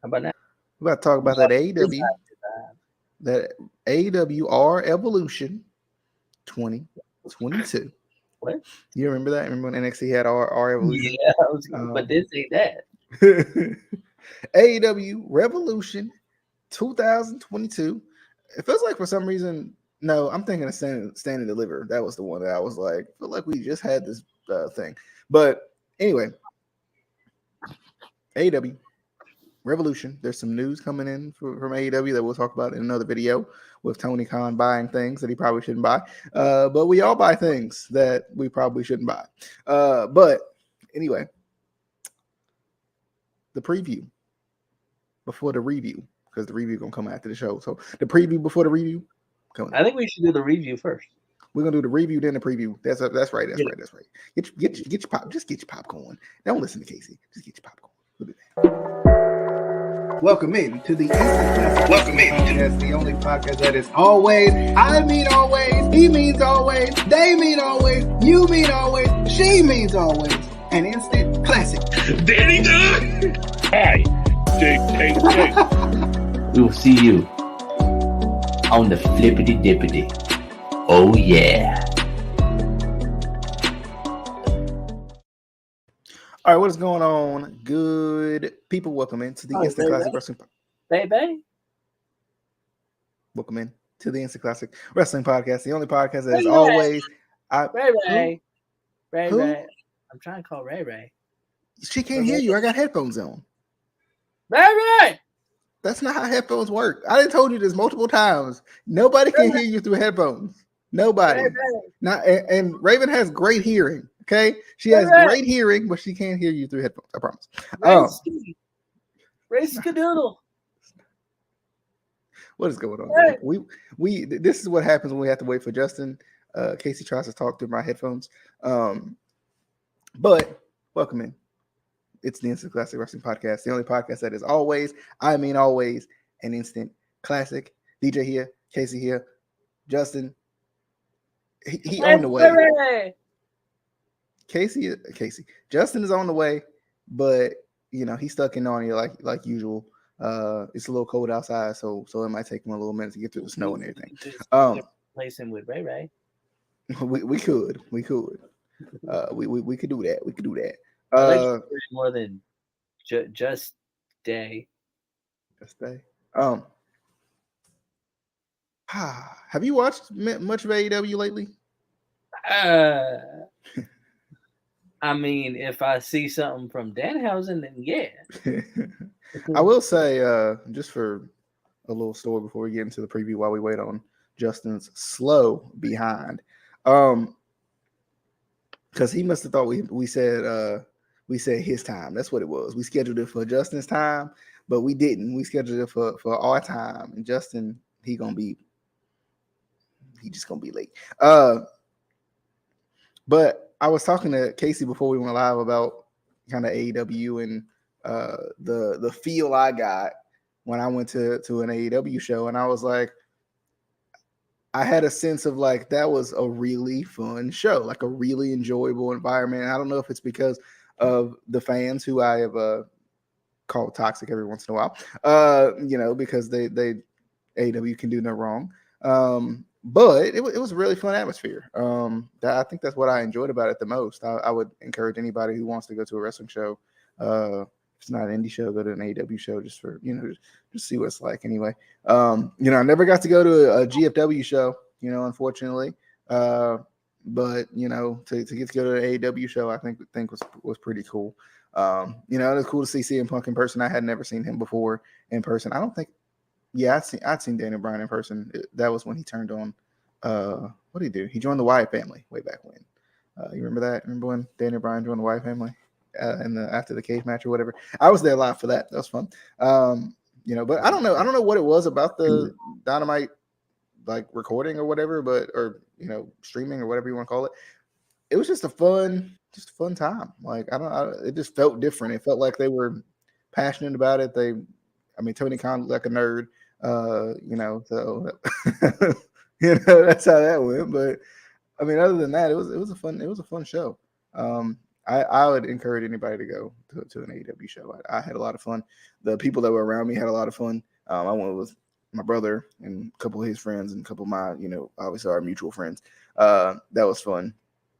How about now? We're about to talk about that AEW Revolution 2022. What? You remember that? Remember when NXT had R Evolution? Yeah, but this ain't that. AEW Revolution 2022. It feels like for some reason, no, I'm thinking of Stand and Deliver. That was the one that I was like, I feel like we just had this thing. But anyway, AEW Revolution. There's some news coming in from AEW that we'll talk about in another video with Tony Khan buying things that he probably shouldn't buy. But we all buy things that we probably shouldn't buy. But anyway, the preview before the review, because the review gonna come after the show. So the preview before the review. I think we should do the review first. We're gonna do the review, then the preview. That's right. That's right. Get your pop. Just get your popcorn. Don't listen to Casey. Just get your popcorn. We'll do that. Welcome in to the Instant Classic. Welcome in podcast, the only podcast that is always. I mean always. He means always. They mean always. You mean always. She means always. An instant classic. Danny Dunn. Hi, Jake. We will see you on the flippity dippity. Oh yeah. All right, what is going on? Good people, welcome in to the Instant Classic Wrestling Podcast. Baby. Welcome in to the Instant Classic Wrestling Podcast, the only podcast that is always. Ray. Who? Ray. I'm trying to call Ray. She can't hear you. I got headphones on. Ray. That's not how headphones work. I done told you this multiple times. Nobody can hear you through headphones. Nobody. Not and Raven has great hearing. Okay, she has great hearing, but she can't hear you through headphones. I promise. Ray Skadoodle. What is going on? We this is what happens when we have to wait for Justin. Casey tries to talk through my headphones. But welcome in. It's the Instant Classic Wrestling Podcast, the only podcast that is always, I mean always, an instant classic. DJ here, Casey here, Justin. He on the way. Casey. Justin is on the way, but you know he's stuck in Narnia like usual. It's a little cold outside, so it might take him a little minute to get through the snow and everything. Replace him with Ray. We could. We could do that. We could do that. More than just day. Just day. Have you watched much of AEW lately? I mean, if I see something from Danhausen, then yeah. I will say, just for a little story before we get into the preview, while we wait on Justin's slow behind, because he must have thought we said his time. That's what it was. We scheduled it for Justin's time, but we didn't. We scheduled it for our time, and Justin he just gonna be late. But I was talking to Casey before we went live about kind of AEW and the feel I got when I went to an AEW show, and I was like, I had a sense of like that was a really fun show, like a really enjoyable environment. And I don't know if it's because of the fans who I have called toxic every once in a while, because they AEW can do no wrong. But it was a really fun atmosphere. I think that's what I enjoyed about it the most. I would encourage anybody who wants to go to a wrestling show. If it's not an indie show, go to an AEW show just for, just see what it's like anyway. I never got to go to a GFW show, unfortunately. But, to get to go to an AEW show, I think was pretty cool. It was cool to see CM Punk in person. I had never seen him before in person. I don't think. Yeah, I'd seen Daniel Bryan in person. That was when he turned on. What did he do? He joined the Wyatt family way back when. You remember that? Remember when Daniel Bryan joined the Wyatt family after the cage match or whatever? I was there live for that. That was fun. But I don't know. I don't know what it was about the Dynamite like recording or whatever, streaming or whatever you want to call it. It was just a fun time. Like it just felt different. It felt like they were passionate about it. Tony Khan looked like a nerd. So that's how that went. But other than that, it was a fun show. I would encourage anybody to go to an AEW show. I had a lot of fun. The people that were around me had a lot of fun. I went with my brother and a couple of his friends and a couple of my, obviously our mutual friends. That was fun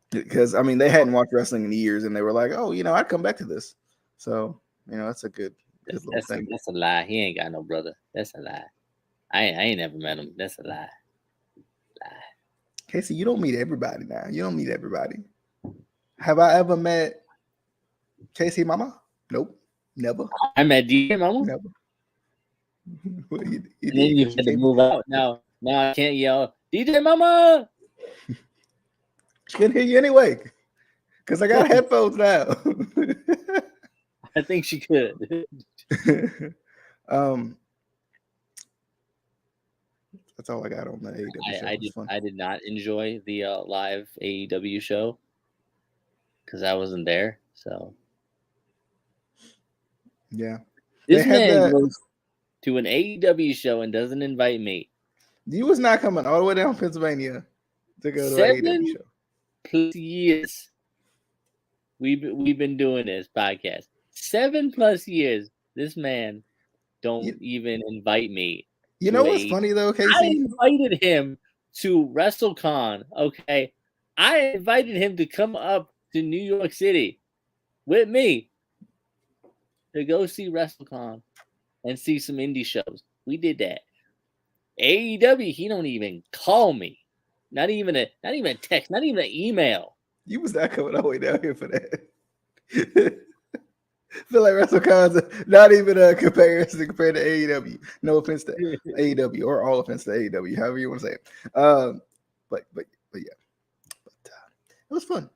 because they hadn't watched wrestling in years and they were like, oh, I'd come back to this. So, that's a good little thing. That's a lie. He ain't got no brother. That's a lie. I ain't never met him. That's a lie. Casey, you don't meet everybody now. You don't meet everybody. Have I ever met Casey Mama? Nope, never. I met DJ Mama. Never. Well, and then you had to move out. Now I can't yell, DJ Mama. She can't hear you anyway, because I got headphones now. I think she could. That's all I got on the AEW show. I did not enjoy the live AEW show because I wasn't there. So yeah, this man goes to an AEW show and doesn't invite me. You was not coming all the way down Pennsylvania to go to an AEW show. 7+ years we've been doing this podcast. 7+ years. This man don't even invite me. You know what's funny though, Casey? I invited him to WrestleCon. Okay, I invited him to come up to New York City with me to go see WrestleCon and see some indie shows. We did that. AEW, he don't even call me. Not even a text, not even an email. You was not coming all the way down here for that. Feel like WrestleCon's not even a comparison compared to AEW. No offense to AEW or all offense to AEW, however you want to say it. But yeah, it was fun.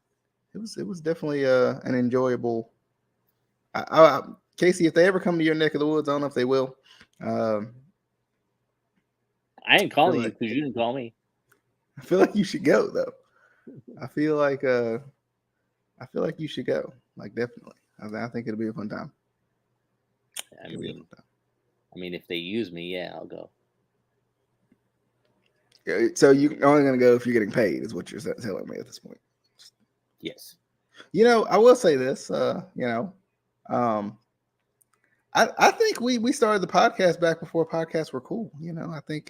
It was definitely an enjoyable. Casey, if they ever come to your neck of the woods, I don't know if they will. I ain't calling you because you didn't call me. I feel like you should go though. I feel like you should go. Like definitely. I think it'll be a fun time. I mean, if they use me, yeah, I'll go. So you're only going to go if you're getting paid, is what you're telling me at this point. Yes. I will say this. I think we started the podcast back before podcasts were cool. I think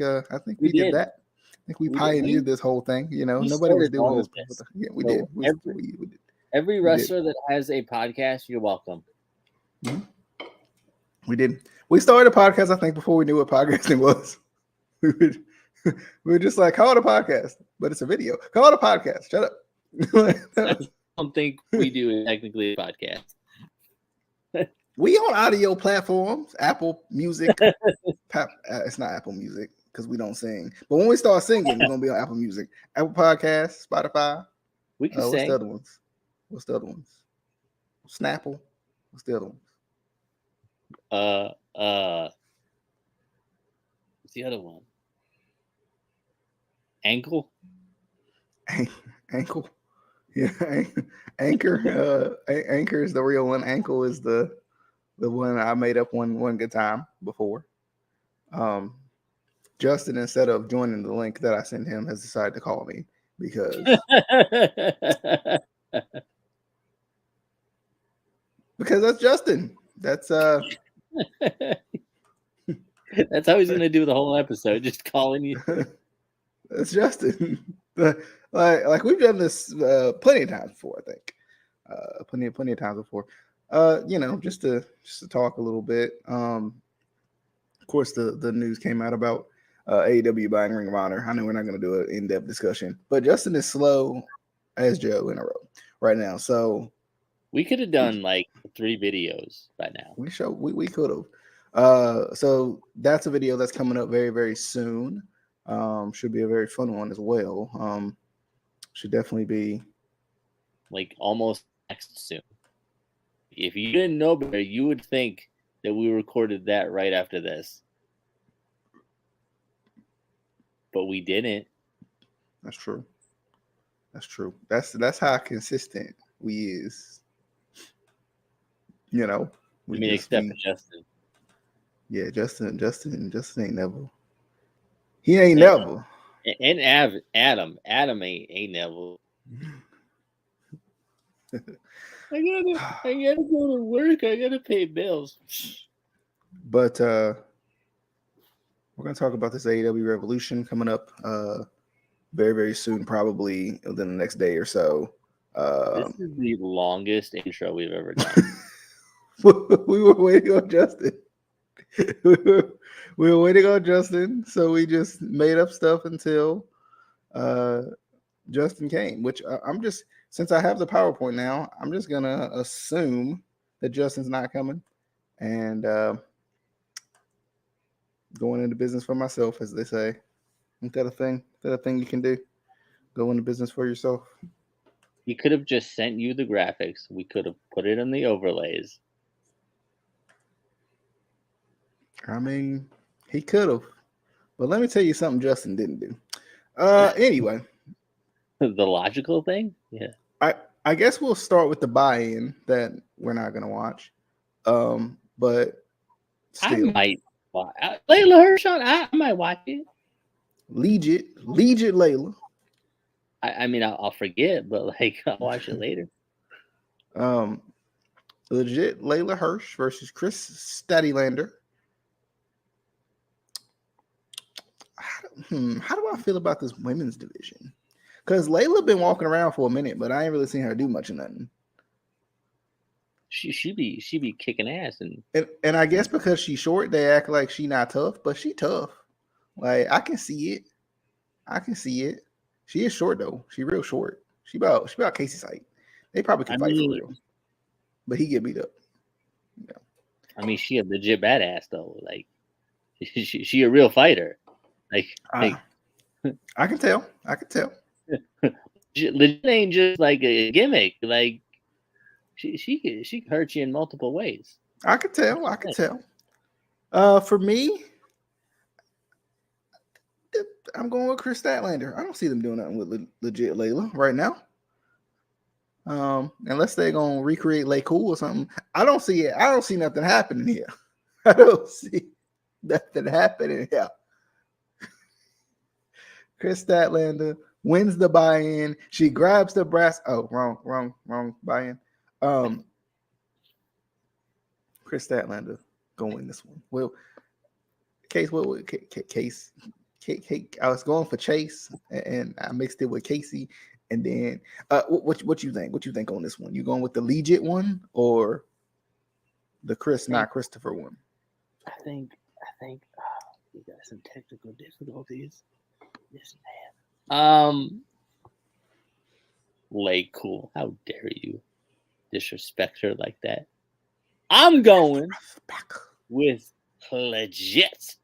we did that. I think we pioneered this whole thing. Nobody was doing this. Yeah, we did. We did. Every wrestler that has a podcast, you're welcome. Mm-hmm. We did. We started a podcast, I think, before we knew what podcasting was. We were just like, call it a podcast, but it's a video. Call it a podcast. Shut up. I don't think we do technically a podcast. We on audio platforms, Apple Music. It's not Apple Music because we don't sing. But when we start singing, we're going to be on Apple Music. Apple Podcasts, Spotify. We can sing. What's the other ones? Snapple. What's the other ones? What's the other one? Ankle. Ankle. Yeah, Anchor. Anchor is the real one. Ankle is the one I made up one good time before. Justin, instead of joining the link that I sent him, has decided to call me because that's Justin. That's that's how he's gonna do the whole episode, just calling you. That's Justin. Like we've done this plenty of times before, I think. Plenty of times before. Just to talk a little bit. Of course, the news came out about AEW buying Ring of Honor. I know we're not going to do an in-depth discussion, but Justin is slow as Joe in a row right now. So we could have done like 3 videos by now. We could have. So that's a video that's coming up very, very soon. Should be a very fun one as well. Should definitely be like almost next soon. If you didn't know better, you would think that we recorded that right after this. But we didn't. That's true. That's how consistent we is. Except for Justin. Yeah, Justin ain't never. He ain't never. And Adam ain't never. I gotta go to work. I gotta pay bills. But we're gonna talk about this AEW Revolution coming up very, very soon, probably within the next day or so. This is the longest intro we've ever done. We were waiting on Justin. we were waiting on Justin, so we just made up stuff until Justin came. Which I'm just, since I have the PowerPoint now, I'm just gonna assume that Justin's not coming and going into business for myself, as they say. Ain't that a thing? Is that a thing you can do? Go into business for yourself. He could have just sent you the graphics. We could have put it in the overlays. I mean, he could have. But let me tell you something Justin didn't do. Anyway. The logical thing? Yeah. I guess we'll start with the buy-in that we're not going to watch. But still. I might watch. Layla Hirsch on, I might watch it. Legit Layla. I mean, I'll forget, but like I'll watch it later. Legit Layla Hirsch versus Chris Stadlander. How do I feel about this women's division? Because Layla been walking around for a minute, but I ain't really seen her do much of nothing. She be kicking ass and I guess because she's short, they act like she not tough, but she tough. Like I can see it. She is short though. She real short. She about Casey's height. They probably can fight for real. But he get beat up. Yeah. I mean, she a legit badass though. Like she a real fighter. Like I can tell. Legit ain't just like a gimmick. Like she can hurt you in multiple ways. I can tell. For me, I'm going with Chris Statlander. I don't see them doing nothing with legit Layla right now. Unless they're gonna recreate Lay Cool or something. I don't see it. I don't see nothing happening here. I don't see nothing happening here. Chris Statlander wins the buy-in. She grabs the brass. Oh, wrong buy-in. Chris Statlander gonna win this one. Well, Case. I was going for Chase, and I mixed it with Casey. And then, what you think? What you think on this one? You going with the legit one or the not Christopher one? I think we got some technical difficulties. Yes, man. Lay Cool. How dare you disrespect her like that? I'm going with legit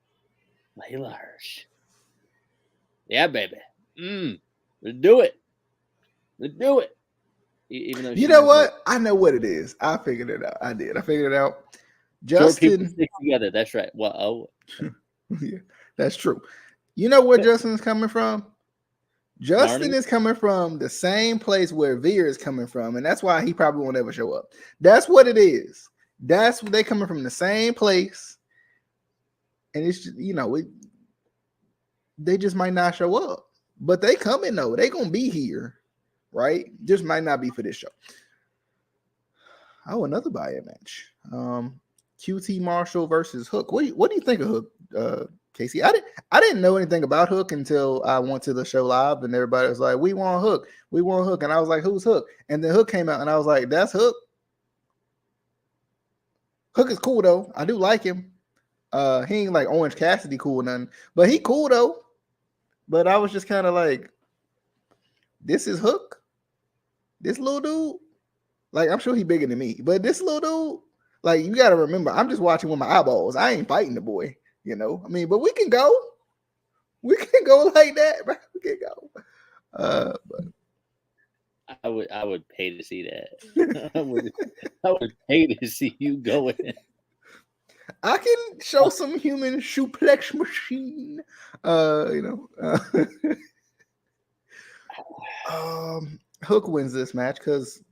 Layla Hirsch. Yeah, baby. Let's do it. Even though you know what? I know what it is. I figured it out. I figured it out. Justin stick together. That's right. Well, yeah, that's true. You know where Justin is coming from? Justin is coming from the same place where Veer is coming from, and that's why he probably won't ever show up. That's what it is. That's what they coming from, the same place, and it's just, they just might not show up, but they coming though. They gonna be here, right? Just might not be for this show. Oh, another buy-in match. QT Marshall versus Hook. What do you think of Hook, Casey? I didn't know anything about Hook until I went to the show live, and everybody was like, "We want Hook, and I was like, "Who's Hook?" And then Hook came out, and I was like, "That's Hook." Hook is cool though. I do like him. He ain't like Orange Cassidy cool or nothing, but he cool though. But I was just kind of like, this is Hook. This little dude, like I'm sure he bigger than me, but this little dude, like you got to remember, I'm just watching with my eyeballs. I ain't fighting the boy, I mean, but we can go like that, bro. We can go. But I would pay to see that. I would pay to see you going. I can show some human suplex machine. Hook wins this match because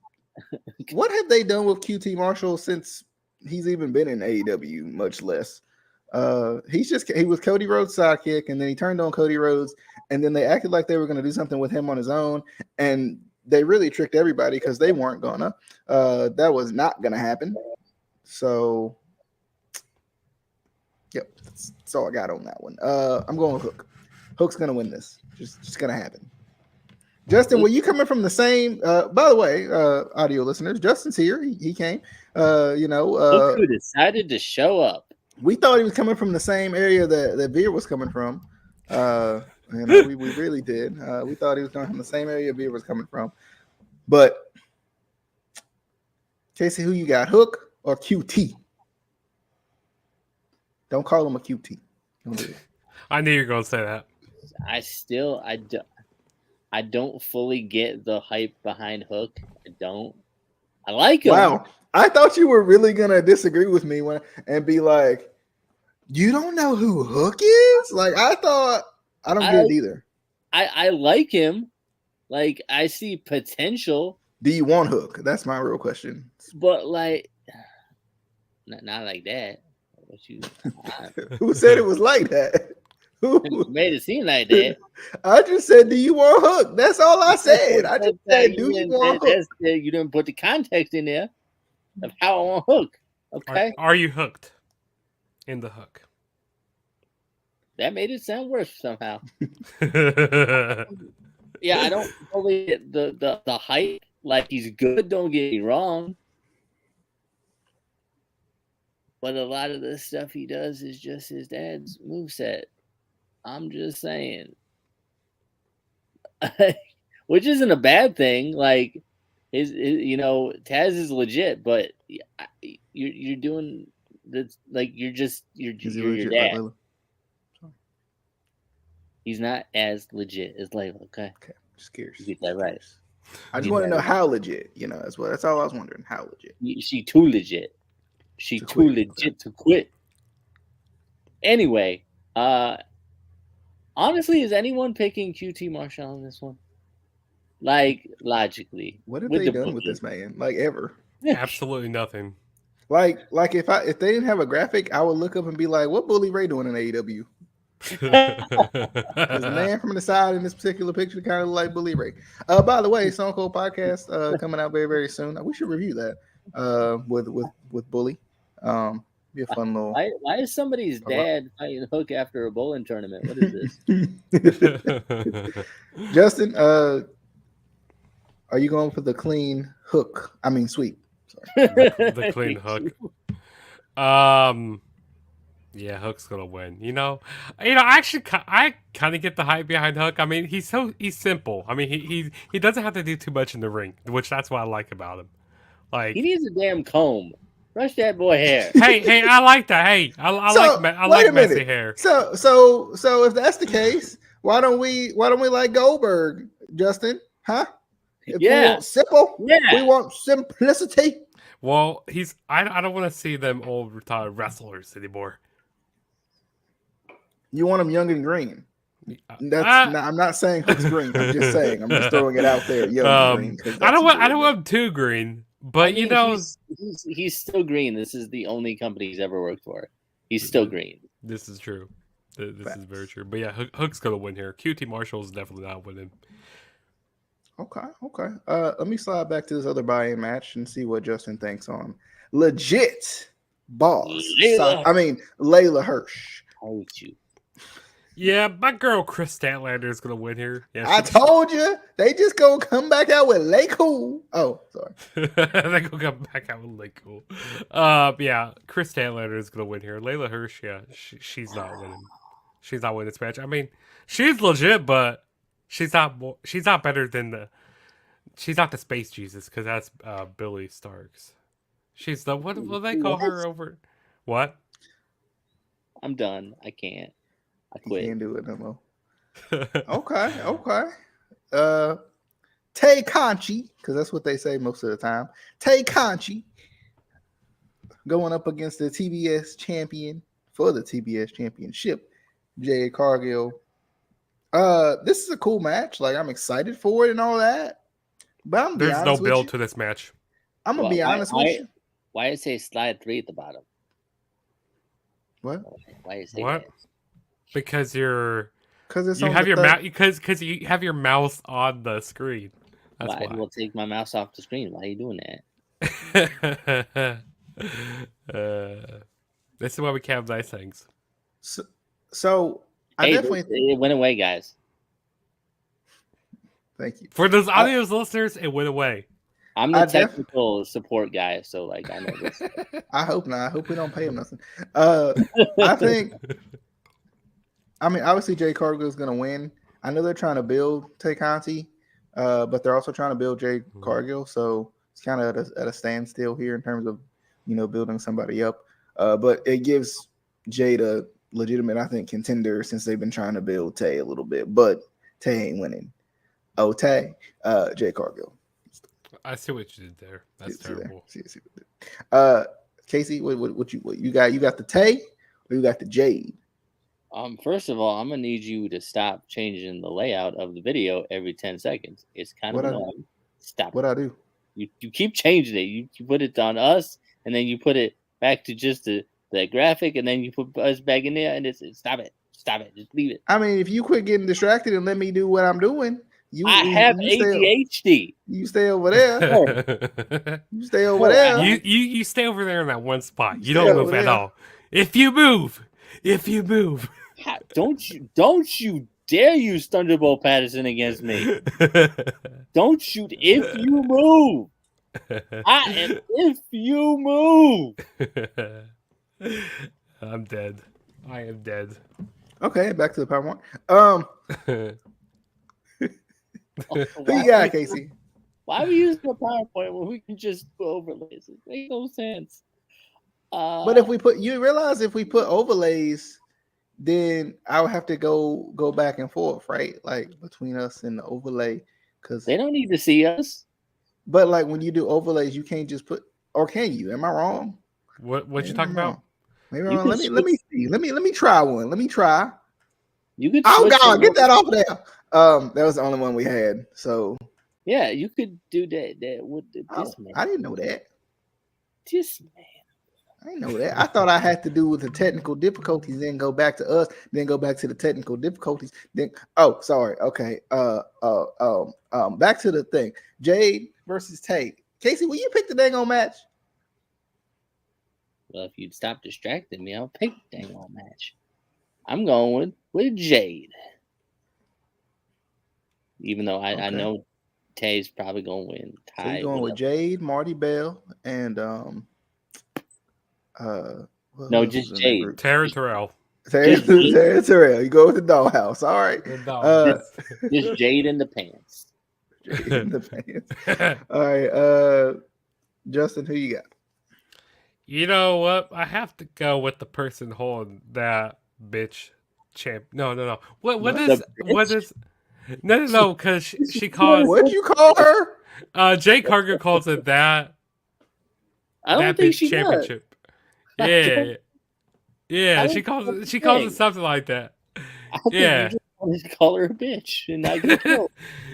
what have they done with QT Marshall since he's even been in AEW? Much less. He was Cody Rhodes' sidekick, and then he turned on Cody Rhodes, and then they acted like they were going to do something with him on his own, and they really tricked everybody because they weren't gonna. That was not gonna happen. So, yep, that's all I got on that one. I'm going with Hook. Hook's gonna win this. Just gonna happen. Justin, were you coming from the same? By the way, audio listeners, Justin's here. He came. Look who decided to show up. We thought he was coming from the same area that Veer was coming from. We really did. We thought he was coming from the same area Veer was coming from. But Casey, who you got, Hook or QT? Don't call him a QT. Don't do it. I knew you were going to say that. I don't fully get the hype behind Hook. I don't. I like him. Wow. I thought you were really gonna disagree with me and be like, you don't know who Hook is? Like, I thought I don't get it either. I like him. Like, I see potential. Do you want Hook? That's my real question. But like, not like that. Who said it was like that? Who made it seem like that? I just said, do you want Hook? That's all I said. I just said, do you want Hook? You didn't put the context in there of how I want Hook. Okay. Are you hooked in the Hook? That made it sound worse somehow. Yeah, I don't fully get the hype. Like, he's good, don't get me wrong. But a lot of the stuff he does is just his dad's moveset. I'm just saying. Which isn't a bad thing. Like, his Taz is legit, but you're doing this, like, you're your dad. Like he's not as legit as Layla. Okay, just curious. You get that right. I just want to know how legit. That's all I was wondering. How legit? She too legit. She too legit to quit. Anyway, honestly, is anyone picking QT Marshall in this one? Like, logically, what have they done with this man? Like, ever? Absolutely nothing. Like if they didn't have a graphic, I would look up and be like, "What Bully Ray doing in AEW?" The man from the side in this particular picture kind of like Bully Ray. By the way, Stone Cold podcast coming out very, very soon. We should review that with Bully. Be a fun little. Why is somebody's dad fighting Hook after a bowling tournament? What is this? Justin, are you going for the clean hook? I mean, sweep. Sorry. The clean Hook. Yeah, Hook's gonna win. I kind of get the hype behind Hook. I mean, he's simple. I mean, he doesn't have to do too much in the ring, which that's what I like about him. Like, he needs a damn comb. Brush that boy hair. Hey, I like that. Hey, I like messy hair. So if that's the case, why don't we like Goldberg, Justin? Huh? If we want simple. Yeah. We want simplicity. Well, I don't want to see them old retired wrestlers anymore. You want them young and green. I'm not saying Hook's green. I'm just saying. I'm just throwing it out there. Young and green. I don't want him too green. But he's still green. This is the only company he's ever worked for. He's still green. This is true. This is very true. But yeah, Hook's gonna win here. QT Marshall's definitely not winning. Okay. Let me slide back to this other buy-in match and see what Justin thinks on legit boss. Layla Hirsch. Told you. Yeah, my girl Chris Statlander is gonna win here. Yeah, I told you they just gonna come back out with Lay Cool. Oh, sorry. They gonna come back out with Lay Cool. Yeah, Chris Statlander is gonna win here. Layla Hirsch, yeah, she's not winning. She's not winning this match. I mean, she's legit, but she's not better than she's not the Space Jesus, because that's Billy Starks. She's the what will they call her over? What? I'm done. I can't. I quit. You can't do it no more. Okay. Tay Conchi, because that's what they say most of the time. Tay Conchi going up against the TBS champion for the TBS championship, Jay Cargill. This is a cool match. Like, I'm excited for it and all that. But there's no build to this match. I'm gonna be honest with you. Why it say slide 3 at the bottom? What? Why it say what? That? Because you have have your mouse on the screen. That's Why why. will take my mouse off the screen? Why are you doing that? This is why we can't have nice things. So I Hey, definitely it went away, guys. thank you. For those audio listeners, it went away. I'm the I def- technical support guy, so like I know this. I hope not. I hope we don't pay him nothing. I think. I mean, obviously, Jay Cargill is going to win. I know they're trying to build Tay Conti, but they're also trying to build Jay Cargill. So it's kind of at a standstill here in terms of, building somebody up. But it gives Jay the legitimate, I think, contender since they've been trying to build Tay a little bit. But Tay ain't winning. Oh, Tay, Jay Cargill. I see what you did there. That's terrible. See. Casey, what you got? You got the Tay or you got the Jade? First of all, I'm gonna need you to stop changing the layout of the video every 10 seconds. It's kind of annoying. Stop. What I do? You keep changing it. You put it on us, and then you put it back to just the graphic, and then you put us back in there, and it's stop it. Just leave it. I mean, if you quit getting distracted and let me do what I'm doing, I have ADHD. You stay over there. You stay over there. You stay over there in that one spot. You don't move at all. If you move. Don't you dare use Thunderbolt Patterson against me. Don't shoot if you move. If you move. I'm dead. I am dead. Okay, back to the PowerPoint. Who you got, Casey? Why are we using the PowerPoint when we can just put overlays? It makes no sense. But if we put overlays, then I would have to go back and forth, right? Like between us and the overlay, because they don't need to see us. But like when you do overlays, you can't just put, or can you? Am I wrong? What you talking about? Maybe I'm wrong. Let me see. Let me try one. Let me try. You could. Oh God, get that off there. That was the only one we had. So yeah, you could do that with this man. I didn't know that. This man. I didn't know that. I thought I had to do with the technical difficulties, then go back to us, then go back to the technical difficulties. Then sorry. Okay. Back to the thing. Jade versus Tay. Casey, will you pick the dang on match? Well, if you'd stop distracting me, I'll pick the dang on match. I'm going with Jade. Even though I know Tay's probably gonna win. So you're going with Jade, Marty Bell, and no, just Jade. Tara Terrell. Tara Terrell. You go with the dollhouse. All right. Just Jade in the pants. Jade in the pants. All right. Justin, who you got? You know what? I have to go with the person holding that bitch champ. No. What is No, because she calls. What'd you call her? Jay Cargill calls it that. I don't think she championship. Does. Yeah. She calls it something like that. Yeah. You just call her a bitch and not get killed.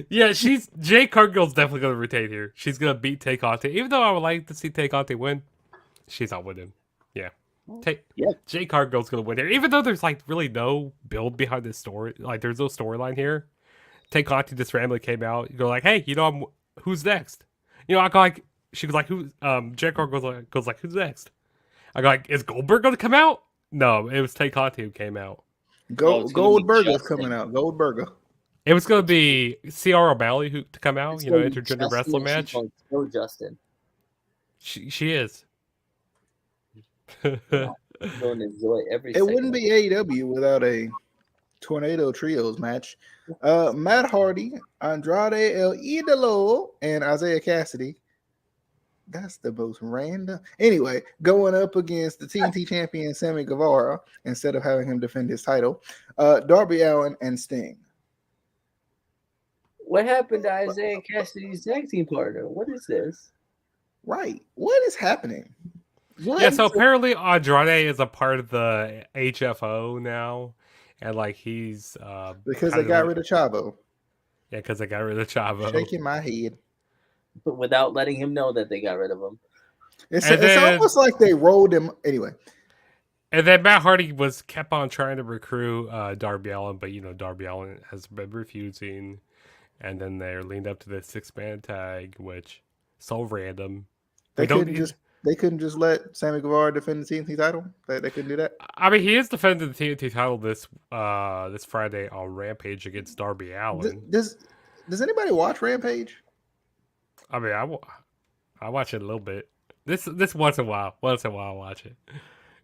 Yeah, Jay Cargill's definitely gonna retain here. She's gonna beat Tay Conti. Even though I would like to see Tay Conti win, she's not winning. Yeah. Jay Cargill's gonna win here. Even though there's like really no build behind this story, like there's no storyline here. Tay Conti just randomly came out. You go like, hey, who's next? I go like, she goes like, who's Jay Cargill goes like, who's next? I go like, is Goldberg gonna come out? No, it was Tay Conti who came out. Goldberger's coming out. Goldberger. It was gonna be C.R. O'Malley to come out. Intergender wrestling match. No, Justin. She is. Going to enjoy every. It wouldn't be AEW without a Tornado Trios match. Matt Hardy, Andrade El Idolo, and Isaiah Cassidy. That's the most random. Anyway, going up against the TNT champion Sammy Guevara instead of having him defend his title. Darby Allin and Sting. What happened to Isaiah Cassidy's tag team partner? What is this? Right. What is happening? Yeah, so apparently Andrade is a part of the HFO now. And like he's because they got rid of Chavo. Yeah, because they got rid of Chavo. Shaking my head. But without letting him know that they got rid of him. It's almost like they rolled him anyway. And then Matt Hardy kept on trying to recruit Darby Allin, but Darby Allin has been refusing. and then they're leaned up to the 6-man tag, which so random. They couldn't just let Sammy Guevara defend the TNT title. They couldn't do that. I mean, he is defending the TNT title this Friday on Rampage against Darby Allin. Does anybody watch Rampage? I mean, I watch it a little bit. This once in a while. Once in a while, I watch it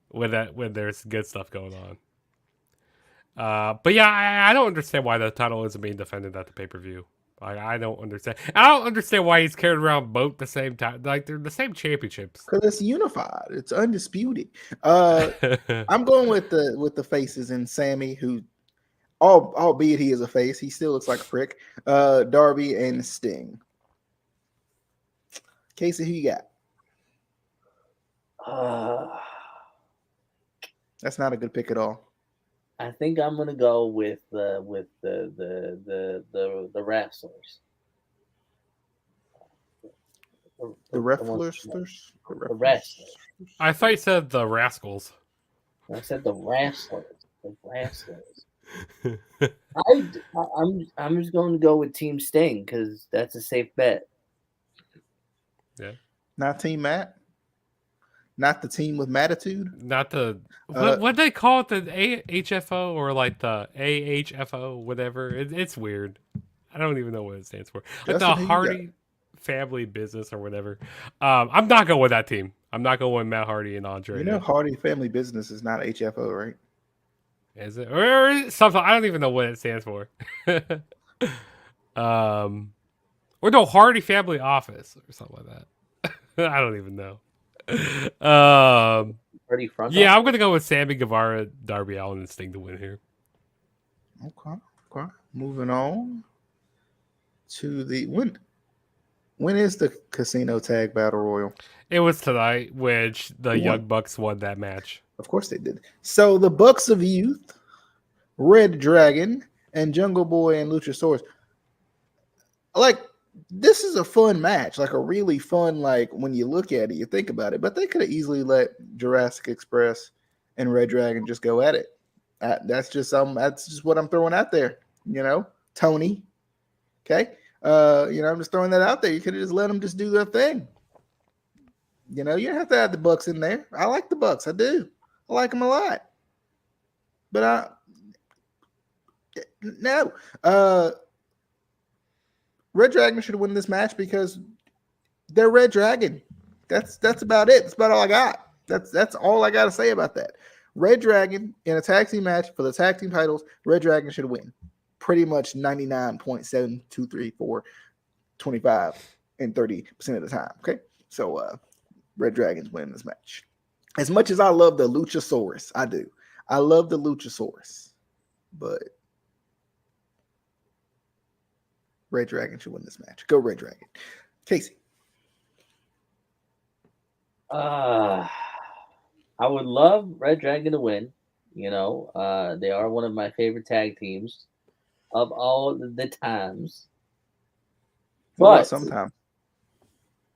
when there's good stuff going on. But yeah, I don't understand why the title isn't being defended at the pay-per-view. I don't understand. I don't understand why he's carried around both the same time. Like, they're the same championships. Because it's unified. It's undisputed. I'm going with the faces and Sammy, who, albeit he is a face, he still looks like a prick. Darby and Sting. Casey, who you got? That's not a good pick at all. I think I'm gonna go with the wrestlers. The wrestlers. The wrestlers. I thought you said the Rascals. I said the wrestlers. The wrestlers. I'm just going to go with Team Sting because that's a safe bet. Yeah. Not Team Matt. Not the team with Mattitude. Not the what they call it, the HFO or like the AHFO, whatever. It's weird. I don't even know what it stands for. Like Justin, the Hardy Family Business or whatever. I'm not going with that team. I'm not going with Matt Hardy and Andre. You know, Hardy Family Business is not HFO, right? Is it or something? I don't even know what it stands for. Or no, Hardy Family Office or something like that. I don't even know. Pretty front. Yeah, I'm gonna go with Sammy Guevara, Darby Allin, and Sting to win here. Okay. Moving on to the when is the Casino Tag Battle Royal? It was tonight, which the Young Bucks won that match. Of course they did. So the Bucks of Youth, Red Dragon, and Jungle Boy and Luchasaurus. Like, this is a fun match, like a really fun, like when you look at it, you think about it, but they could have easily let Jurassic Express and Red Dragon just go at it. That's just what I'm throwing out there, Tony. Okay. I'm just throwing that out there. You could have just let them just do their thing. You don't have to add the Bucks in there. I like the Bucks. I do. I like them a lot. But no. Red Dragon should win this match because they're Red Dragon. That's about it. That's about all I got. That's all I got to say about that. Red Dragon in a tag team match for the tag team titles, Red Dragon should win. Pretty much 99.7234, 25 and 30% of the time. Okay, so Red Dragon's winning this match. As much as I love the Luchasaurus, I do. I love the Luchasaurus, but Red Dragon should win this match. Go Red Dragon. Casey. I would love Red Dragon to win. They are one of my favorite tag teams of all the times. But sometimes.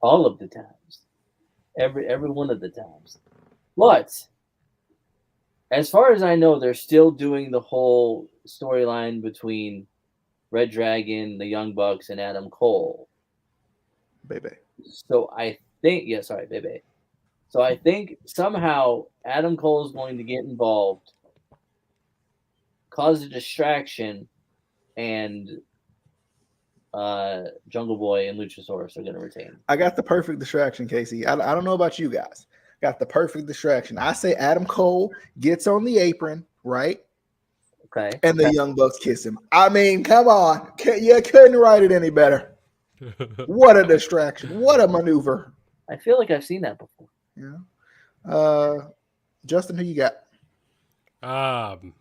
All of the times. Every one of the times. But as far as I know, they're still doing the whole storyline between Red Dragon, the Young Bucks, and Adam Cole. Baby. So I think, baby. So I think somehow Adam Cole is going to get involved, cause a distraction, and Jungle Boy and Luchasaurus are going to retain. I got the perfect distraction, Casey. I don't know about you guys. Got the perfect distraction. I say Adam Cole gets on the apron, right? Okay. And the Young Bucks kiss him. I mean, come on. You couldn't write it any better. What a distraction. What a maneuver. I feel like I've seen that before. Yeah. Justin, who you got? Man,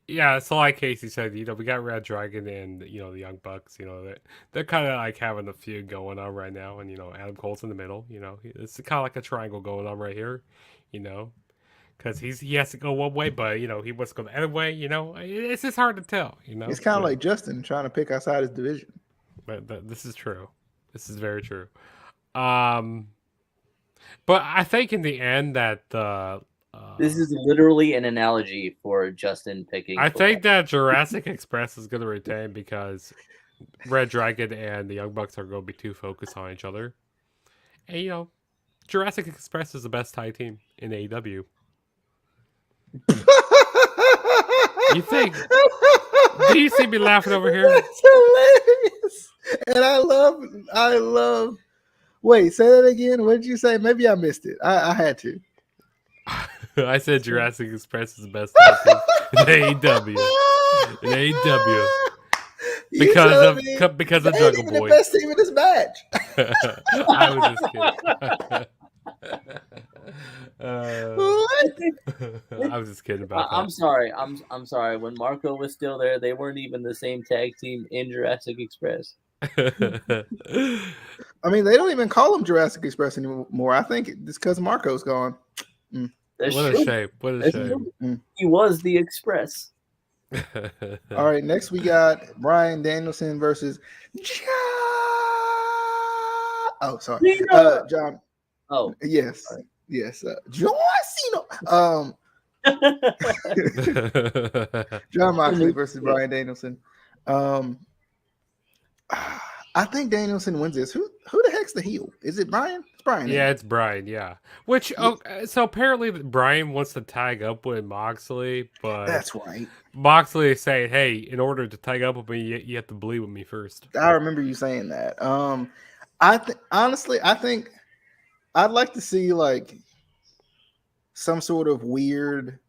yeah, it's like Casey said, we got Red Dragon and, the Young Bucks, they're kind of like having a feud going on right now. And, Adam Cole's in the middle, it's kind of like a triangle going on right here, because he has to go one way, but, he wants to go the other way, it's just hard to tell, It's kind of like Justin trying to pick outside his division. But this is true. This is very true. But I think in the end that the This is literally an analogy for Justin picking. I think football. that Jurassic Express is going to retain because Red Dragon and the Young Bucks are going to be too focused on each other. And, you know, Jurassic Express is the best tag team in AEW. You think? Do you see me laughing over here? That's hilarious. And I love. Wait, say that again. What did you say? Maybe I missed it. I had to. I said Jurassic Express is the best tag team in AEW. In AEW. Because of Jungle Boy. The best team in this match. I was just kidding. I was just kidding about that. I'm sorry. I'm sorry. When Marco was still there, they weren't even the same tag team in Jurassic Express. I mean, they don't even call him Jurassic Express anymore. I think it's because Marco's gone. What a shame. What a shame. He was the Express. All right, next we got Bryan Danielson versus John. Oh, yes, sorry. Yes, John Cena. John Moxley versus Bryan Danielson. I think Danielson wins this. Who the heck's the heel? Is it Bryan? It's Bryan. Yeah, it's Bryan. Yeah. Which so apparently Bryan wants to tag up with Moxley, but that's right. Moxley is saying, "Hey, in order to tag up with me, you have to bleed with me first." I remember you saying that. Honestly, I think I'd like to see like some sort of weird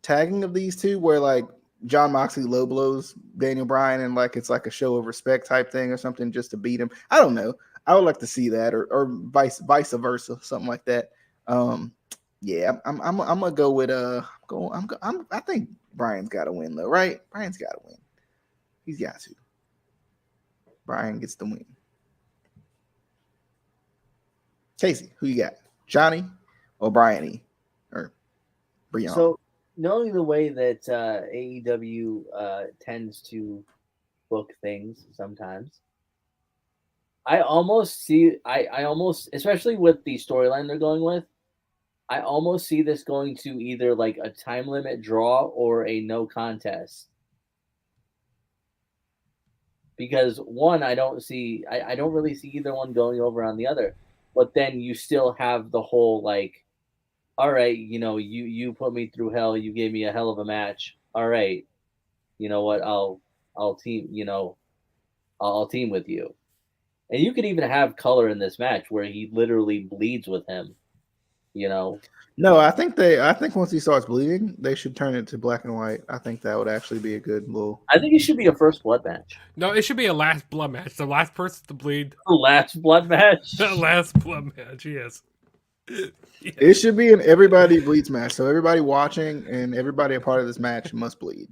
tagging of these two, where like John Moxley low blows Daniel Bryan and like it's like a show of respect type thing or something just to beat him. I don't know. I would like to see that or vice versa, something like that. Yeah, I'm gonna go with I think Bryan's got to win though, right? Bryan's got to win. He's got to. Bryan gets the win. Casey, who you got? Johnny or Bryony or Brian? So knowing the way that AEW tends to book things sometimes, I almost, especially with the storyline they're going with, I almost see this going to either like a time limit draw or a no contest. Because one, I don't really see either one going over on the other. But then you still have the whole like, all right, you put me through hell, you gave me a hell of a match. All right, you know what? I'll team, I'll team with you. And you could even have color in this match where he literally bleeds with him. No, I think once he starts bleeding, they should turn it to black and white. I think that would actually be a good little. I think it should be a first blood match. No, it should be a last blood match. The last person to bleed. The last blood match. The last blood match. Yes. It should be an everybody bleeds match. So everybody watching and everybody a part of this match must bleed.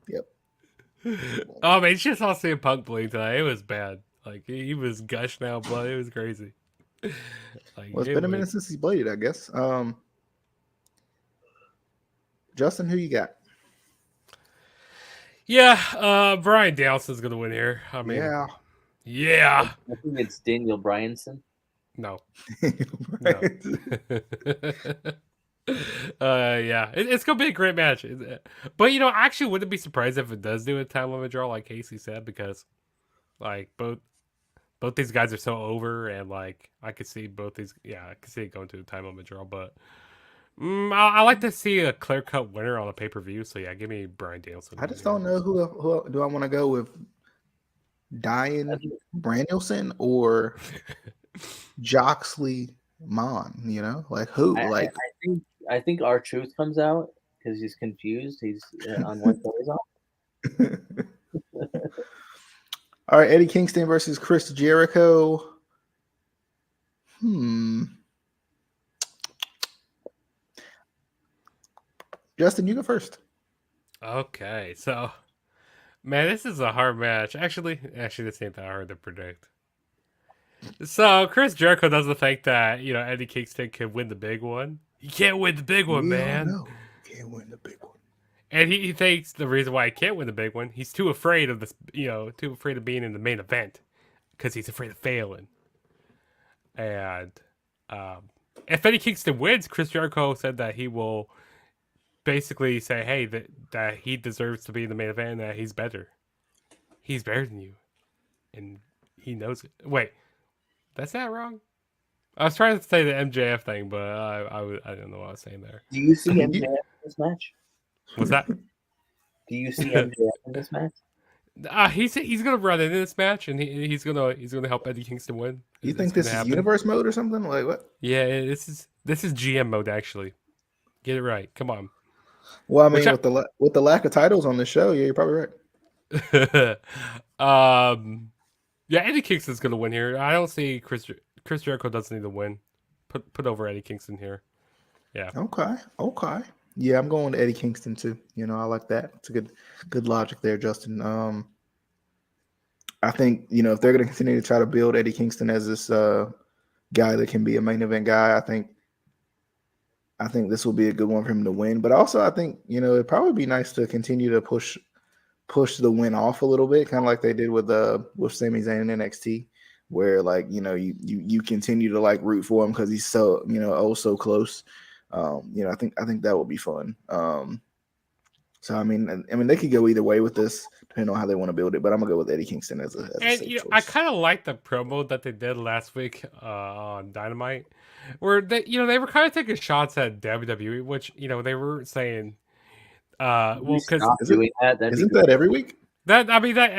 Yep. Oh man, you just saw CM Punk bleed tonight. It was bad. Like he was gushing out blood. It was crazy. Well, it's been a minute since he's bladed, I guess. Justin, who you got? Yeah, Bryan Danielson's gonna win here. I mean, yeah. I think it's Daniel Bryanson. No. No. Yeah, it's gonna be a great match. But I actually wouldn't be surprised if it does do a time limit draw, like Casey said, because like both these guys are so over, and like I could see both these. Yeah, I could see it going to a time limit draw, but I like to see a clear cut winner on a pay per view. So yeah, give me Bryan Danielson. I just don't know who do I want to go with. Diane Branielson or Joxley Mon, like who? I think R-Truth comes out because he's confused. He's on what he's on. All right, Eddie Kingston versus Chris Jericho. Justin, you go first. Okay, so man, this is a hard match. Actually, this ain't that hard to predict. So Chris Jericho doesn't think that Eddie Kingston can win the big one. He can't win the big one, man. No, can't win the big one. And he thinks the reason why he can't win the big one, he's too afraid of this, too afraid of being in the main event because he's afraid of failing. And if Eddie Kingston wins, Chris Jericho said that he will basically say, hey, that he deserves to be in the main event and that he's better. He's better than you. And he knows it. Wait, that's not wrong? I was trying to say the MJF thing, but I don't know what I was saying there. Do you see MJF in this match? What's that? Do you see MJF in this match? He's gonna run into this match and he's gonna help Eddie Kingston win. You think this is universe mode or something? Like what? Yeah, this is GM mode actually. Get it right. Come on. Well, I mean, with the lack of titles on the show, yeah, you're probably right. Yeah, Eddie Kingston's gonna win here. I don't see Chris Jericho doesn't need to win. Put over Eddie Kingston here. Yeah. Okay. Yeah, I'm going to Eddie Kingston too. You know, I like that. It's a good logic there, Justin. I think, you know, if they're going to continue to try to build Eddie Kingston as this guy that can be a main event guy, I think this will be a good one for him to win. But also, I think, you know, it'd probably be nice to continue to push the win off a little bit, kind of like they did with Sami Zayn in NXT, where like, you know, you continue to like root for him because he's so, you know, so close. You know, I think that would be fun. So I mean, they could go either way with this, depending on how they want to build it. But I'm gonna go with Eddie Kingston as a safe you know, choice. I kind of like the promo that they did last week on Dynamite, where they were kind of taking shots at WWE, which, you know, they were saying, well, because isn't that every week? That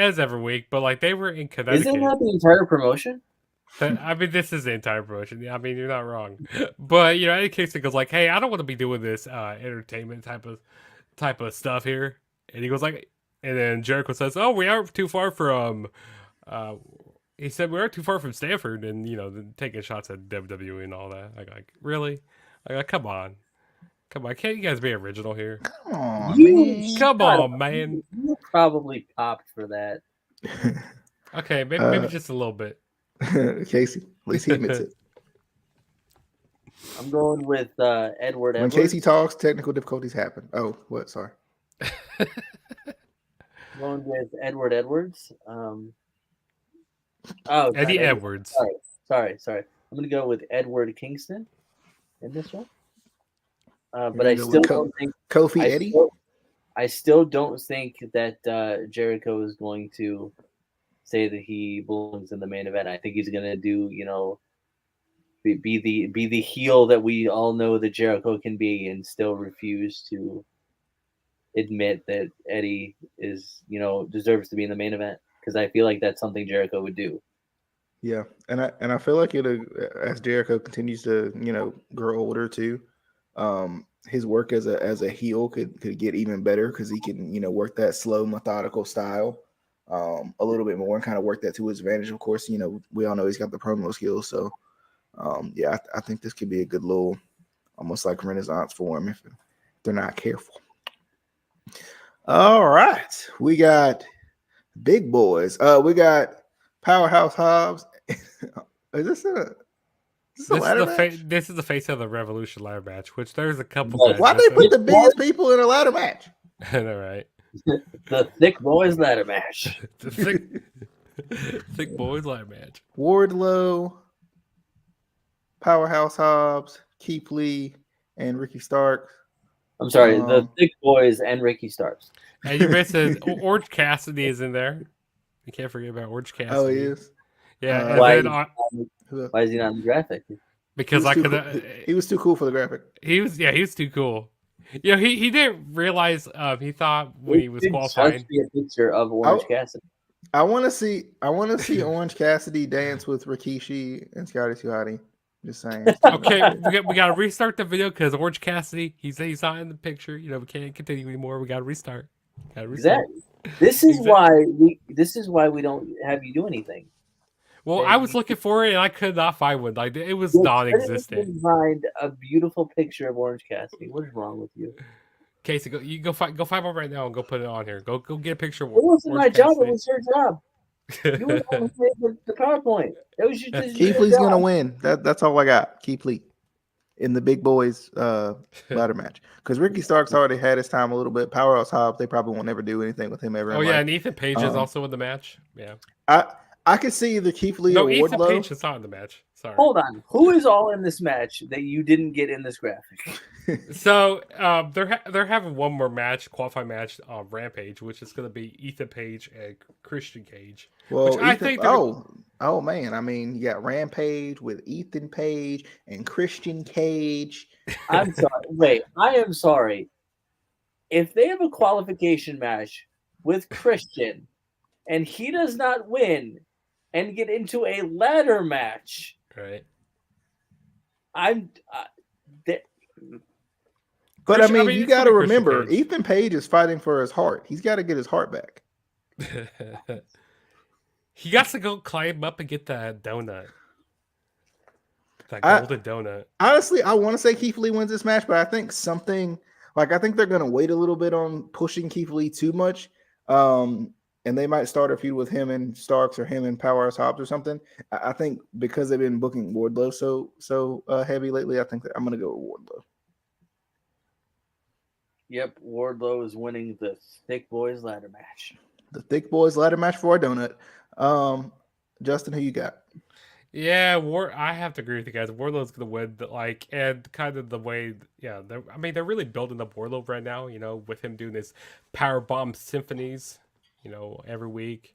is every week, but like they were in Connecticut. Isn't that the entire promotion? I mean, this is the entire promotion. I mean, you're not wrong, but you know, Eddie Kingston goes like, "Hey, I don't want to be doing this entertainment type of stuff here," and he goes like, and then Jericho says, "Oh, we aren't too far from," he said, "We aren't too far from Stanford," and you know, taking shots at WWE and all that. Like really? Like, come on, can't you guys be original here? Come on, man. You probably popped for that. Okay, maybe just a little bit. Casey, at least he admits it. I'm going with Edward When Edwards. Casey talks, technical difficulties happen. Oh, what? Sorry. Going with Edward Edwards. Eddie Edwards. Sorry. I'm going to go with Edward Kingston in this one. But I still don't think Kofi Eddie. I still don't think that Jericho is going to say that he belongs in the main event. I think he's going to do, you know, be the heel that we all know that Jericho can be, and still refuse to admit that Eddie is, you know, deserves to be in the main event, because I feel like that's something Jericho would do. Yeah, and I feel like as Jericho continues to, you know, grow older too, his work as a heel could get even better, because he can, you know, work that slow, methodical style a little bit more and kind of work that to his advantage. Of course, you know, we all know he's got the promo skills, so yeah, I think this could be a good little, almost like Renaissance for him if they're not careful. All right, we got big boys. We got Powerhouse Hobbs. Is this a ladder match? This is the face of the Revolution ladder match, which there's a couple. Why they put the biggest people in a ladder match? I know, right? The Thick Boys ladder match. The thick boys ladder match. Wardlow, Powerhouse Hobbs, Keith Lee, and Ricky Starks. I'm sorry, the Thick Boys and Ricky Starks. And you mentioned Orange Cassidy is in there. You can't forget about Orange Cassidy. Oh, he is? Yeah. Why is he not in the graphic? Because he was too cool for the graphic. He was too cool. You know, he didn't realize. He thought when he was qualifying. Be a picture of Orange Cassidy. I want to see Orange Cassidy dance with Rikishi and Scotty 2 Hotty. Just saying. Okay, we got to restart the video because Orange Cassidy, he's not in the picture. You know, we can't continue anymore. We got to restart. Exactly. This is why we don't have you do anything. Well, I was looking for it and I could not find one. Like, it was non-existent. Find a beautiful picture of Orange Cassidy. What is wrong with you? Casey, go find one right now and go put it on here. Go get a picture of It wasn't Orange my Cassidy. job. It was her job. You were the one who made the PowerPoint. It was just Keith Lee's gonna win. That's all I got. Keith Lee in the big boys ladder match, because Ricky Starks already had his time a little bit. Powerhouse Hobbs, they probably won't ever do anything with him ever. Oh yeah, and Ethan Page is also in the match. Yeah, I could see either Keith Lee or Ethan Wardlow. Page is not in the match. Sorry. Hold on. Who is all in this match that you didn't get in this graphic? So they're having one more match, qualifying match on Rampage, which is going to be Ethan Page and Christian Cage. Well, which I think they're- oh man, I mean, you got Rampage with Ethan Page and Christian Cage. I'm sorry. Wait, I am sorry. If they have a qualification match with Christian and he does not win and get into a ladder match, right. But Christian- I I mean, mean, you it's gonna got to be Christian remember, Cage. Ethan Page is fighting for his heart. He's got to get his heart back. He got to go climb up and get that donut. That I- golden donut. Honestly, I want to say Keith Lee wins this match, but I think I think they're going to wait a little bit on pushing Keith Lee too much. And they might start a feud with him and Starks or him and Powerhouse Hobbs or something. I think because they've been booking Wardlow so heavy lately, I think that I'm going to go with Wardlow. Yep, Wardlow is winning the Thick Boys ladder match. The Thick Boys ladder match for a donut. Justin, who you got? Yeah, I have to agree with you guys. Wardlow's gonna win, and kind of the way, yeah. They're really building up Wardlow right now. You know, with him doing his power bomb symphonies, every week,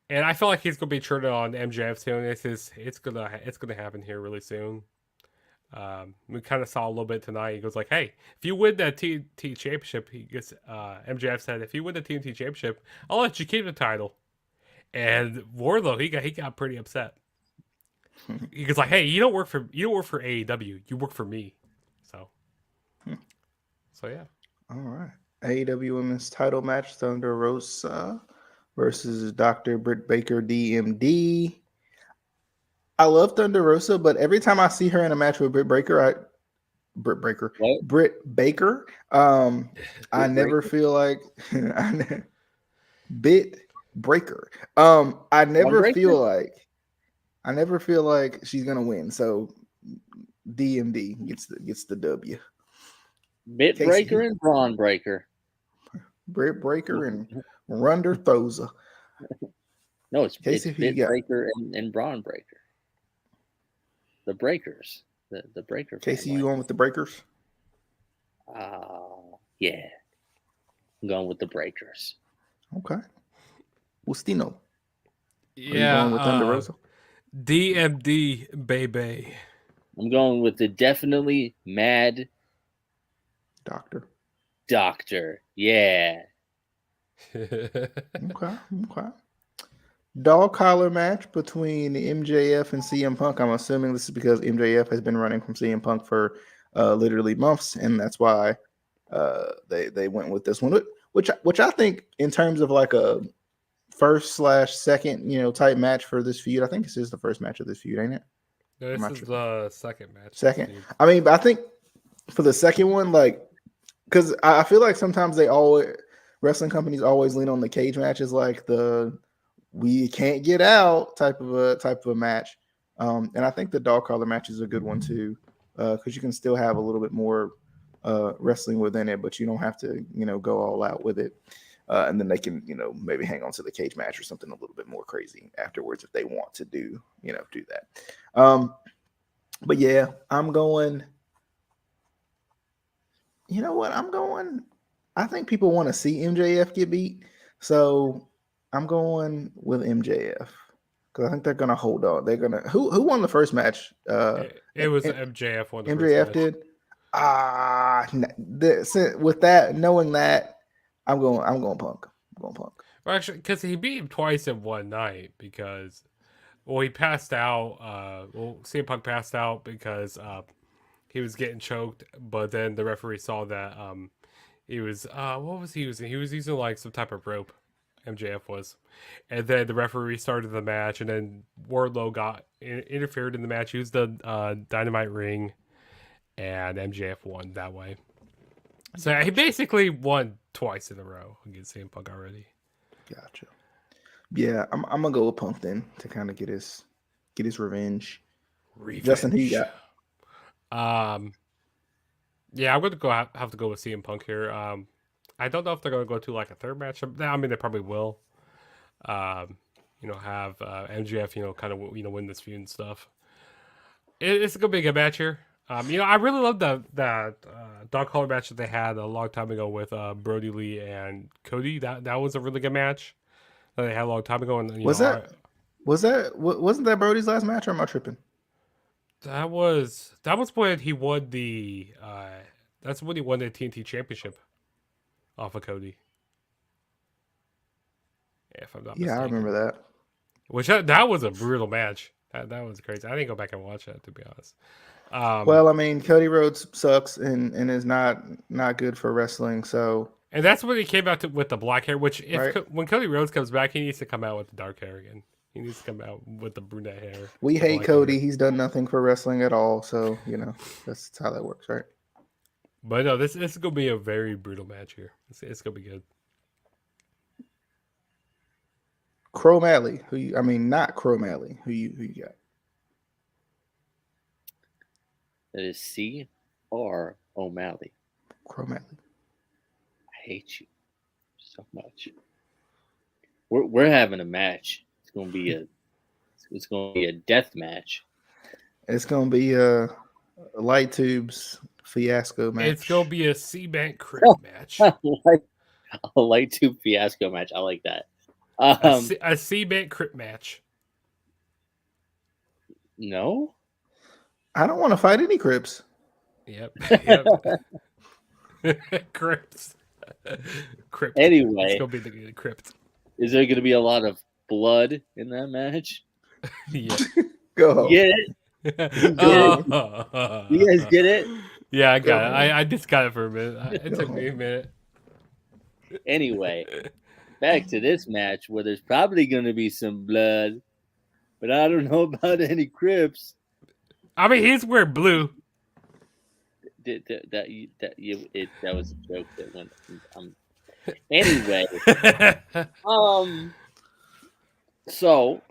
and I feel like he's gonna be turning on MJF soon. It's gonna happen here really soon. We kind of saw a little bit tonight. He goes like, "Hey, if you win that TNT championship," he gets MJF said, "If you win the TNT championship, I'll let you keep the title." And Wardlow, he got pretty upset. He goes like, "Hey, you don't work for AEW. You work for me." So yeah. All right. AEW Women's Title match: Thunder Rosa versus Dr. Britt Baker, DMD. I love Thunder Rosa, but every time I see her in a match with Britt Baker, I never feel like Bit Breaker. I never feel like she's gonna win. So DMD gets the W. Bit Casey. Breaker and Braun Breaker. Britt Breaker and Ronda Rousey. No, it's Casey, who you Bit got? Breaker and Braun Breaker. The Breakers. The Breaker. Casey, family. you going with the Breakers? Yeah. I'm going with the Breakers. Okay. Ustino. Yeah, going with Thunder Rosa? DMD baby. I'm going with the definitely mad Doctor. Yeah. Okay. Dog collar match between MJF and CM Punk. I'm assuming this is because MJF has been running from CM Punk for literally months, and that's why they went with this one. Which I think, in terms of like a first/second, type match for this feud, I think this is the first match of this feud, ain't it? This is the second match. Second. I mean, but I think for the second one, because I feel like sometimes wrestling companies always lean on the cage matches, like the we can't get out type of a match. And I think the dog collar match is a good one too, because you can still have a little bit more wrestling within it, but you don't have to, go all out with it. And then they can, maybe hang on to the cage match or something a little bit more crazy afterwards if they want to do that. But yeah, I'm going. You know what? I think people want to see MJF get beat, so I'm going with MJF because I think they're gonna hold on. They're gonna who won the first match? It was MJF won. MJF did. With that, knowing that, I'm going Punk. I'm going Punk. Well, actually, because he beat him twice in one night because, he passed out. CM Punk passed out because he was getting choked, but then the referee saw that he was what was he using? He was using like some type of rope. MJF was, and then the referee started the match, and then Wardlow got interfered in the match, used the dynamite ring, and MJF won that way. So he basically won twice in a row against CM Punk already. Gotcha. Yeah, I'm gonna go with Punk then to kind of get his revenge. Justin, who you got? Yeah, I'm gonna have to go with CM Punk here. I don't know if they're gonna go to like a third match. I mean, they probably will. Have MJF, kind of win this feud and stuff. It's gonna be a good match here. I really love that dog collar match that they had a long time ago with Brody Lee and Cody. That was a really good match that they had a long time ago. And wasn't that Brody's last match, or am I tripping? that was when he won the that's when he won the TNT Championship off of Cody. If I'm not mistaken. I remember that. Which that was a brutal match. That was crazy. I didn't go back and watch that, to be honest. Well, I mean, Cody Rhodes sucks and is not good for wrestling. So, and that's when he came out with the black hair. Which, when Cody Rhodes comes back, he needs to come out with the dark hair again. He needs to come out with the brunette hair. We hate Cody. Hair. He's done nothing for wrestling at all. So that's how that works, right? But no, this is gonna be a very brutal match here. It's gonna be good. Crow Malley, not Crow Malley. Who you got? That is C.R. O'Malley. Crow Malley. I hate you so much. We're having a match. It's gonna be a death match. It's gonna be a light tubes fiasco match. It's gonna be a C-Bank Crip match. A light tube fiasco match. I like that. A C-Bank Crip match. No, I don't want to fight any Crips. Yep. Crips. Crypt. Anyway, it's gonna be the Crypt. Is there gonna be a lot of blood in that match? Yeah. Go. Get it? You guys get it? Yeah, I got it. I just got it for a minute. It took me a minute. Anyway, back to this match where there's probably going to be some blood, but I don't know about any Crips. I mean, he's wearing blue. That was a joke that went. Anyway, so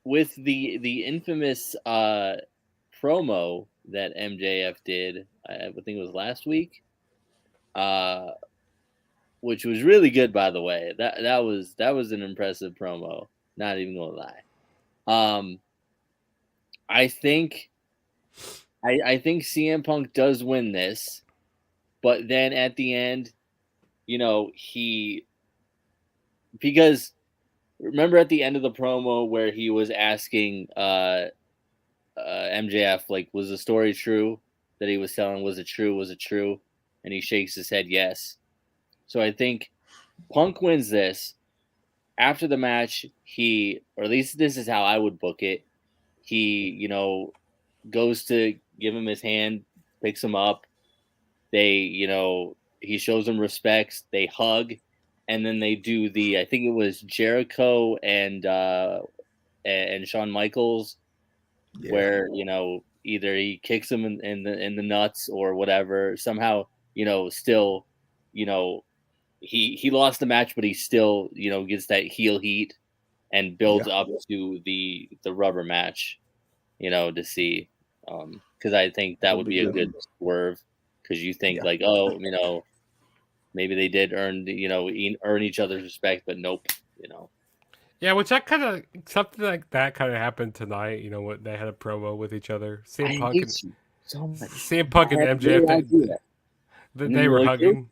with the infamous promo that MJF did, I think it was last week, which was really good, by the way. That was an impressive promo. Not even gonna lie. I think CM Punk does win this, but then at the end, because remember at the end of the promo where he was asking MJF, like, was the story true that he was telling? Was it true? Was it true? And he shakes his head yes. So I think Punk wins this. After the match, or at least this is how I would book it, he, goes to give him his hand, picks him up. They, he shows them respects. They hug, and then they do I think it was Jericho and Shawn Michaels, where either he kicks him in the nuts or whatever. Somehow, still, he lost the match, but he still, gets that heel heat and builds up to the rubber match, to see. Because I think that would be a good swerve. Because you think maybe they did earn each other's respect, but nope, Yeah, which that kind of something like that kind of happened tonight. What they had a promo with each other. CM Punk and MJF. They were hugging.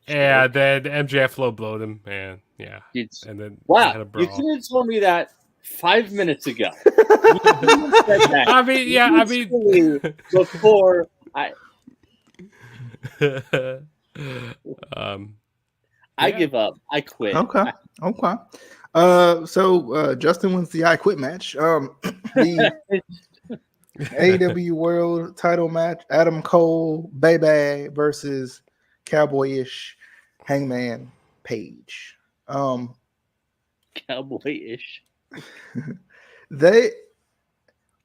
Yeah, then MJF low blowed him, man. Yeah, and then wow, you could have told me that 5 minutes ago. I mean, before I. I give up. I quit. Okay. So Justin wins the I Quit match. The AEW World Title match: Adam Cole, Baby versus Cowboyish, Hangman Page. Cowboyish.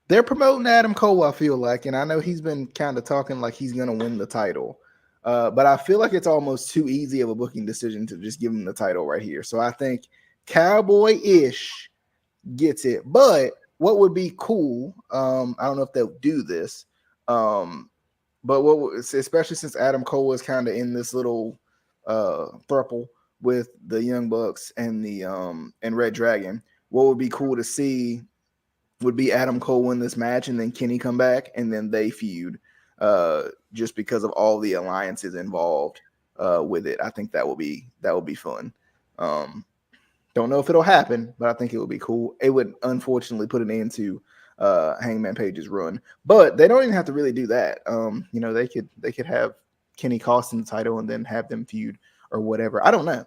They're promoting Adam Cole, I feel like, and I know he's been kind of talking like he's gonna win the title. But I feel like it's almost too easy of a booking decision to just give him the title right here. So I think Cowboy-ish gets it. But what would be cool, I don't know if they'll do this, but especially since Adam Cole is kind of in this little throuple with the Young Bucks and the and Red Dragon, what would be cool to see would be Adam Cole win this match and then Kenny come back and then they feud just because of all the alliances involved with it. I think that will be fun. Don't know if it'll happen, but I think it would be cool. It would unfortunately put an end to Hangman Page's run, but they don't even have to really do that. You know, they could have Kenny cost him the title and then have them feud or whatever. I don't know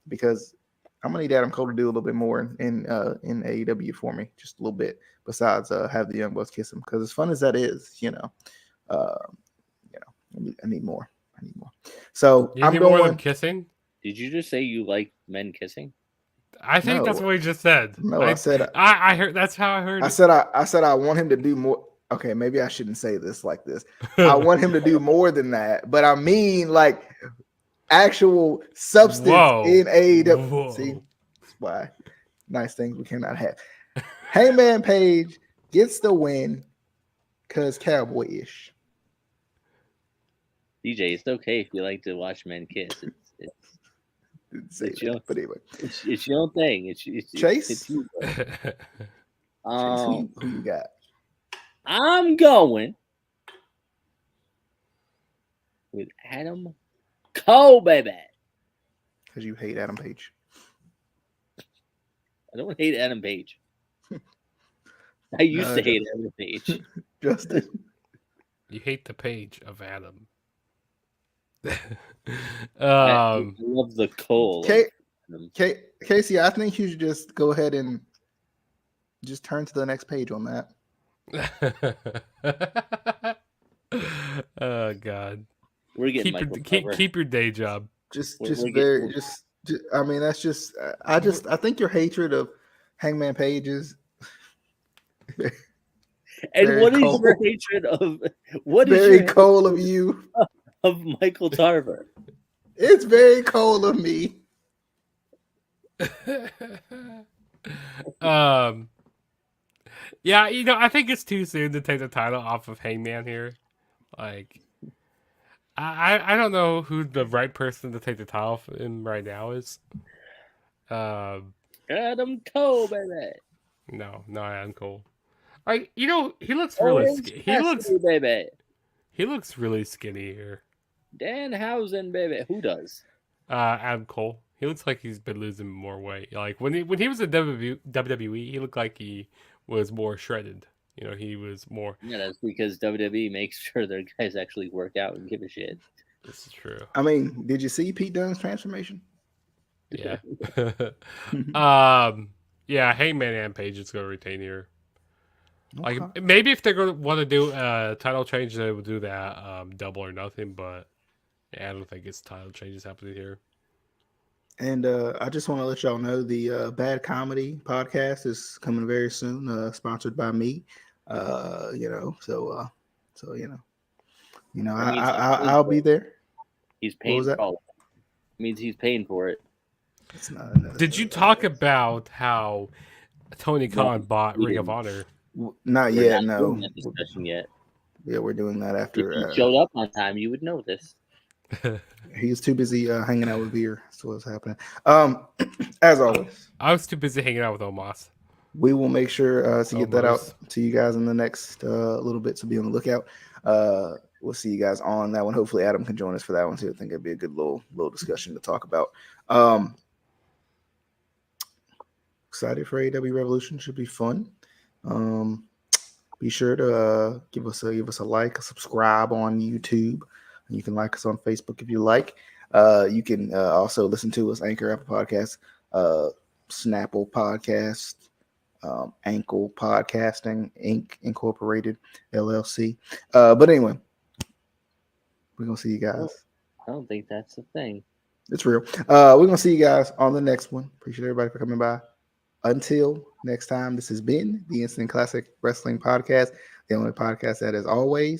because I'm gonna need Adam Cole to do a little bit more in AEW for me, just a little bit. Besides, have the Young Bucks kiss him, because as fun as that is, I need more. So You I'm need more of going them kissing. Did you just say you like men kissing? I think that's No. what he just said. No, I said I heard. That's how I heard. I said I want him to do more. Okay, maybe I shouldn't say this like this. I want him to do more than that, but I mean like actual substance in AEW. Whoa. See, that's why nice things we cannot have. Hangman Page gets the win because Cowboyish. DJ, it's okay if you like to watch men kiss. Didn't say It's that, your- but anyway, It's your own thing. It's Chase? It's you, bro. Chase, who you got? I'm going with Adam Cole, baby. Because you hate Adam Page. I don't hate Adam Page. I used No, to hate Adam Page. Justin. You hate the page of Adam. I love the Cole. Casey, I think you should just go ahead and just turn to the next page on that. Oh God! We're getting Michael Carver. Keep your day job. I mean, that's just. I think your hatred of Hangman Page is. And very what is cold. your hatred of? What is Very your cold of you. of Michael Tarver? It's very cold of me. Yeah, I think it's too soon to take the title off of Hangman here. Like, I don't know who the right person to take the title off him right now is. Adam Cole, baby. No, Adam Cole. Like, he looks really baby. he looks really skinny here. Danhausen, baby. Who does? Adam Cole. He looks like he's been losing more weight. Like when he was in WWE, he looked like he was more shredded. He was more. Yeah, that's because WWE makes sure their guys actually work out and give a shit. This is true. I mean, did you see Pete Dunne's transformation? Yeah. Yeah. Hangman and Page is going to retain here. Okay. Like maybe if they're going to want to do a title change, they will do that double or nothing. But yeah, I don't think it's title changes happening here. And I just want to let y'all know the Bad Comedy podcast is coming very soon, sponsored by me. I'll be there. He's paying for all of it. It means he's paying for it. It's not. Did you talk about how Tony Khan bought Ring of Honor? Not We're yet. not No. doing that discussion yet. Yeah, we're doing that If after. you showed up on time, you would know this. He's too busy hanging out with Veer. That's what's happening. As always, I was too busy hanging out with Omos. we will make sure to get that out Almost. to you guys in the next little bit, so be on the lookout. We'll see you guys on that one. Hopefully, Adam can join us for that one too. I think it'd be a good little discussion to talk about. Excited for AEW Revolution. Should be fun. Be sure to give us a like, a subscribe on YouTube. You can like us on Facebook if you like. You can also listen to us Anchor, Apple Podcasts, Snapple Podcast, Ankle Podcasting Inc. Incorporated LLC. But anyway, we're gonna see you guys. I don't think that's the thing. It's real. We're gonna see you guys on the next one. Appreciate everybody for coming by. Until next time, this has been the Instant Classic Wrestling Podcast, the only podcast that is always